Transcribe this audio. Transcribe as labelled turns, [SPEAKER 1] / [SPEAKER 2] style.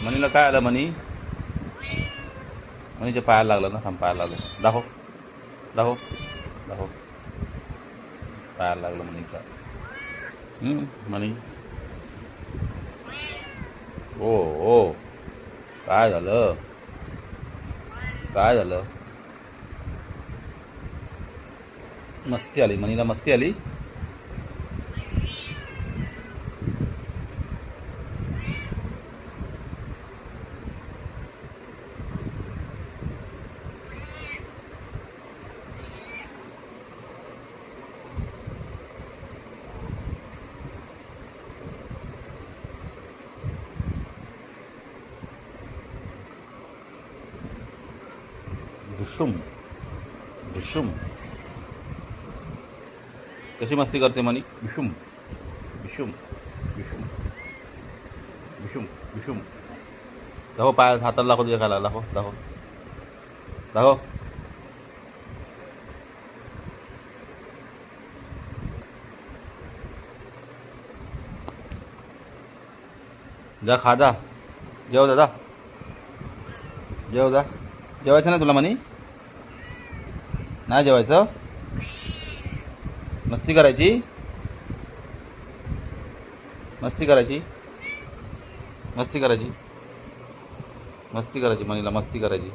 [SPEAKER 1] मनीला काय आलं मनी? मनीच्या पायाला लागलं ना. थांब, पायाला लागलं. दाखव दाखव दाखव. पायाला लागलं मनीच्या. मनी. ओ ओ, काय झालं? काय झालं? मस्ती आली मनीला, मस्ती आली. ढुशुम ढुशुम. कशी मस्ती करते मनी? ढुशुम ढुशुम ढुशुम ढुशुम ढुशुम. दाखव पाय, हाताला दाखव तुझ्या खायला. दाखव दाखव दाखव. जा, खा जा. जेव दादा, जेव जा. जेवायचं ना तुला मनी? नाही जेवायचं? मस्ती करायची, मस्ती करायची, मस्ती करायची, मस्ती करायची. मनीला मस्ती करायची.